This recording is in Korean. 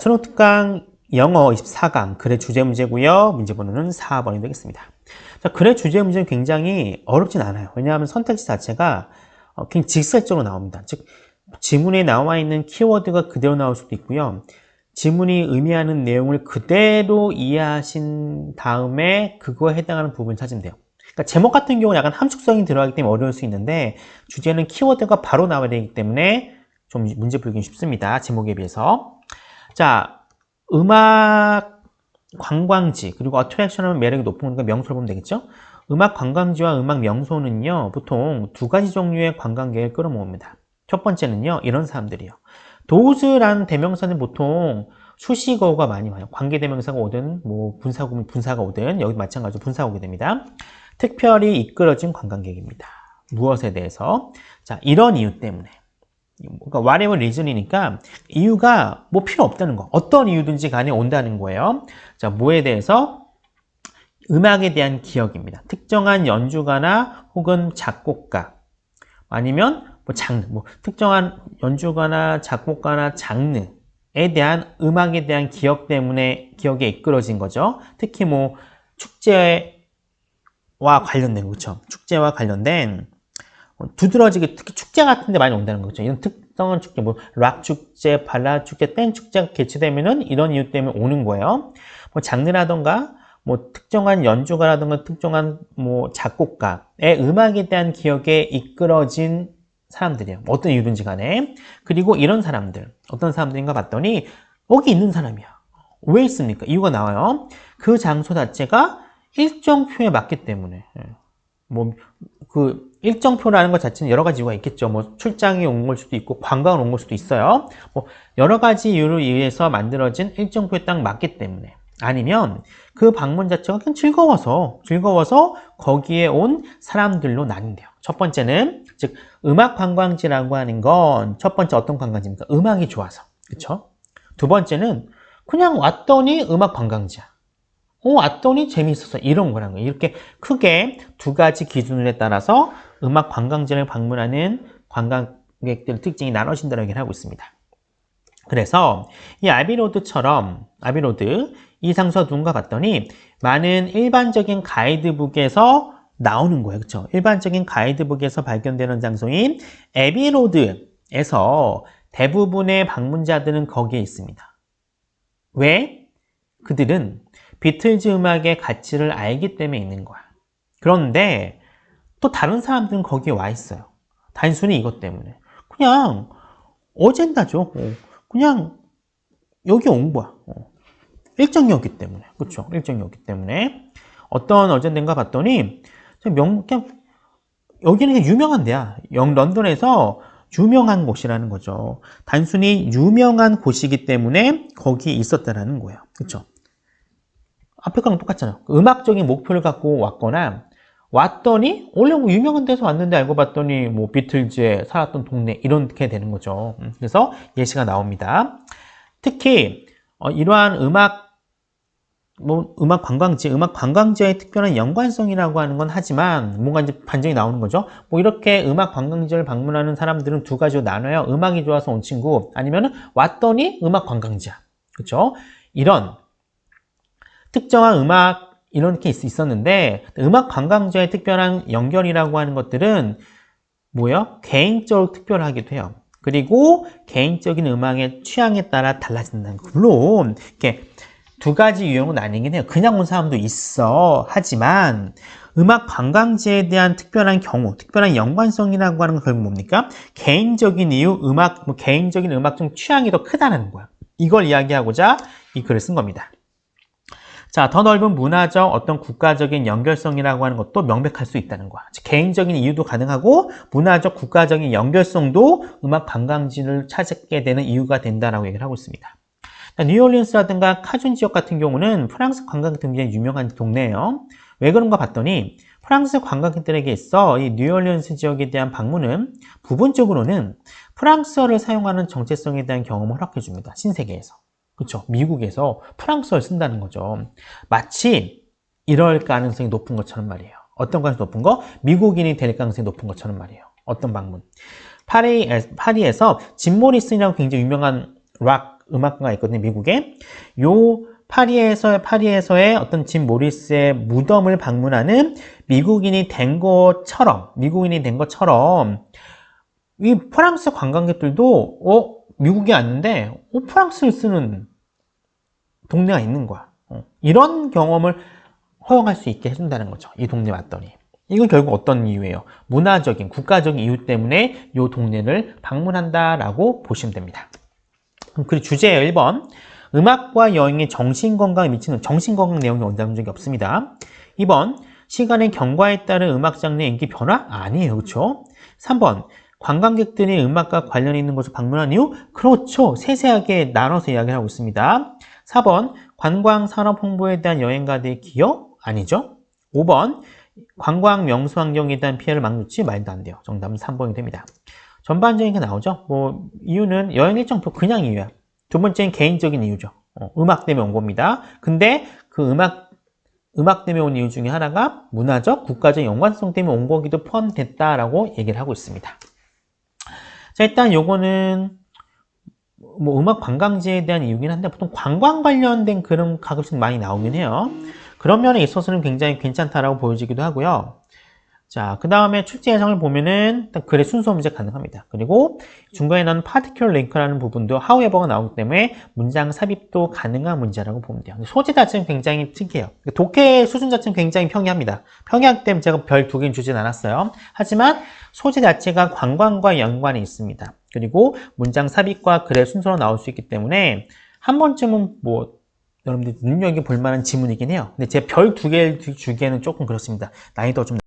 수능특강 영어 24강 글의 주제 문제고요. 문제 번호는 4번이 되겠습니다. 자, 글의 주제 문제는 굉장히 어렵진 않아요. 왜냐하면 선택지 자체가 굉장히 직설적으로 나옵니다. 즉, 지문에 나와 있는 키워드가 그대로 나올 수도 있고요. 지문이 의미하는 내용을 그대로 이해하신 다음에 그거에 해당하는 부분을 찾으면 돼요. 그러니까 제목 같은 경우는 약간 함축성이 들어가기 때문에 어려울 수 있는데 주제는 키워드가 바로 나와야 되기 때문에 좀 문제 풀기 쉽습니다. 제목에 비해서. 자, 음악 관광지 그리고 어트랙션은 매력이 높은 거니까 명소를 보면 되겠죠? 음악 관광지와 음악 명소는요 보통 두 가지 종류의 관광객을 끌어모읍니다. 첫 번째는요 이런 사람들이요. 도우즈라는 대명사는 보통 수식어가 많이 와요. 관계대명사가 오든 뭐 분사가 오든 여기 마찬가지로 분사가 오게 됩니다. 특별히 이끌어진 관광객입니다. 무엇에 대해서? 자, 이런 이유 때문에. 그러니까 whatever reason이니까 이유가 뭐 필요 없다는 거. 어떤 이유든지 간에 온다는 거예요. 자, 뭐에 대해서? 음악에 대한 기억입니다. 특정한 연주가나 혹은 작곡가 아니면 뭐 장르, 뭐 특정한 연주가나 작곡가나 장르에 대한 음악에 대한 기억 때문에 기억에 이끌어진 거죠. 특히 뭐 축제와 관련된 그렇죠. 축제와 관련된 두드러지게 특히 축제 같은 데 많이 온다는 거죠. 이런 특정한 축제, 뭐 락 축제, 발라드 축제, 댄 축제가 개최되면은 이런 이유 때문에 오는 거예요. 뭐 장르라던가 뭐 특정한 연주가라던가 특정한 뭐 작곡가의 음악에 대한 기억에 이끌어진 사람들이에요. 어떤 이유든지 간에. 그리고 이런 사람들, 어떤 사람들인가 봤더니 여기 있는 사람이야. 왜 있습니까? 이유가 나와요. 그 장소 자체가 일정표에 맞기 때문에. 뭐 그 일정표라는 것 자체는 여러 가지 이유가 있겠죠. 뭐 출장이 온 걸 수도 있고 관광을 온 걸 수도 있어요. 뭐 여러 가지 이유로 의해서 만들어진 일정표에 딱 맞기 때문에 아니면 그 방문 자체가 그냥 즐거워서 거기에 온 사람들로 나뉜대요. 첫 번째는 즉 음악 관광지라고 하는 건 첫 번째 어떤 관광지입니까? 음악이 좋아서. 그렇죠? 두 번째는 그냥 왔더니 음악 관광지야. 왔더니 재미있었어. 이런 거라는 거예요. 이렇게 크게 두 가지 기준에 따라서 음악 관광지를 방문하는 관광객들 특징이 나눠진다고 얘기를 하고 있습니다. 그래서 이 아비로드 이 장소가 누군가 봤더니 많은 일반적인 가이드북에서 나오는 거예요. 그렇죠? 일반적인 가이드북에서 발견되는 장소인 에비로드에서 대부분의 방문자들은 거기에 있습니다. 왜? 그들은 비틀즈 음악의 가치를 알기 때문에 있는 거야. 그런데 또 다른 사람들은 거기에 와 있어요. 단순히 이것 때문에. 그냥 어젠다죠. 그냥 여기 온 거야. 일정이 없기 때문에. 그렇죠? 일정이 없기 때문에. 어떤 어젠다인가 봤더니 그냥 여기는 유명한 데야. 런던에서 유명한 곳이라는 거죠. 단순히 유명한 곳이기 때문에 거기 있었다라는 거예요. 그렇죠? 앞에 거랑 똑같잖아요. 음악적인 목표를 갖고 왔거나 왔더니 원래 뭐 유명한 데서 왔는데 알고 봤더니 뭐 비틀즈에 살았던 동네 이렇게 되는 거죠. 그래서 예시가 나옵니다. 특히 이러한 음악 관광지와의 특별한 연관성이라고 하는 건 하지만 뭔가 이제 반전이 나오는 거죠. 뭐 이렇게 음악 관광지를 방문하는 사람들은 두 가지로 나눠요. 음악이 좋아서 온 친구 아니면은 왔더니 음악 관광지야. 그렇죠? 이런 특정한 음악 이런 게 있었는데 음악 관광지와의 특별한 연결이라고 하는 것들은 뭐예요? 개인적으로 특별하기도 해요. 그리고 개인적인 음악의 취향에 따라 달라진다는 거. 물론 이렇게 두 가지 유형으로 나뉘긴 해요. 그냥 온 사람도 있어. 하지만 음악 관광지에 대한 특별한 경우, 특별한 연관성이라고 하는 건 결국 뭡니까? 개인적인 이유, 개인적인 음악적 취향이 더 크다는 거야. 이걸 이야기하고자 이 글을 쓴 겁니다. 자, 더 넓은 문화적 어떤 국가적인 연결성이라고 하는 것도 명백할 수 있다는 거야. 즉, 개인적인 이유도 가능하고 문화적 국가적인 연결성도 음악 관광지를 찾게 되는 이유가 된다라고 얘기를 하고 있습니다. 뉴올리언스라든가 카준 지역 같은 경우는 프랑스 관광객들 굉장히 유명한 동네예요. 왜 그런가 봤더니 프랑스 관광객들에게 있어 이 뉴올리언스 지역에 대한 방문은 부분적으로는 프랑스어를 사용하는 정체성에 대한 경험을 허락해 줍니다. 신세계에서. 그렇죠. 미국에서 프랑스어를 쓴다는 거죠. 마치 이럴 가능성이 높은 것처럼 말이에요. 어떤 가능성이 높은 거? 미국인이 될 가능성이 높은 것처럼 말이에요. 어떤 방문? 파리에서 짐 모리슨이라고 굉장히 유명한 락 음악가가 있거든요, 미국에. 요 파리에서의 어떤 짐 모리스의 무덤을 방문하는 미국인이 된 것처럼, 이 프랑스 관광객들도, 미국에 왔는데, 프랑스를 쓰는 동네가 있는 거야. 이런 경험을 허용할 수 있게 해준다는 거죠. 이 동네 왔더니. 이건 결국 어떤 이유예요? 문화적인, 국가적인 이유 때문에 이 동네를 방문한다라고 보시면 됩니다. 그리고 주제예요. 1번. 음악과 여행의 정신건강에 미치는 정신건강 내용이 원잡은 적이 없습니다. 2번. 시간의 경과에 따른 음악 장르의 인기 변화? 아니에요. 그렇죠? 3번. 관광객들이 음악과 관련 있는 곳을 방문한 이유? 그렇죠. 세세하게 나눠서 이야기를 하고 있습니다. 4번. 관광 산업 홍보에 대한 여행가들의 기여? 아니죠. 5번. 관광 명소 환경에 대한 피해를 막는지 말도 안 돼요. 정답은 3번이 됩니다. 전반적인 게 나오죠. 이유는 여행 일정표 그냥 이유야. 두 번째는 개인적인 이유죠. 음악 때문에 온 겁니다. 근데 그 음악 때문에 온 이유 중에 하나가 문화적, 국가적 연관성 때문에 온 거기도 포함됐다라고 얘기를 하고 있습니다. 자, 일단 요거는 음악 관광지에 대한 이유긴 한데 보통 관광 관련된 그런 가끔씩 많이 나오긴 해요. 그런 면에 있어서는 굉장히 괜찮다라고 보여지기도 하고요. 자, 그 다음에 출제 예상을 보면은 글의 순서 문제 가능합니다. 그리고 중간에 나오는 particular link라는 부분도 however가 나오기 때문에 문장 삽입도 가능한 문제라고 보면 돼요. 소재 자체는 굉장히 특이해요. 독해 수준 자체는 굉장히 평이합니다. 평이하기 때문에 제가 별 2개는 주진 않았어요. 하지만 소재 자체가 관광과 연관이 있습니다. 그리고 문장 삽입과 글의 순서로 나올 수 있기 때문에 한 번쯤은 여러분들 눈여겨 볼 만한 지문이긴 해요. 근데 제 별 2개를 주기에는 조금 그렇습니다. 난이도가 좀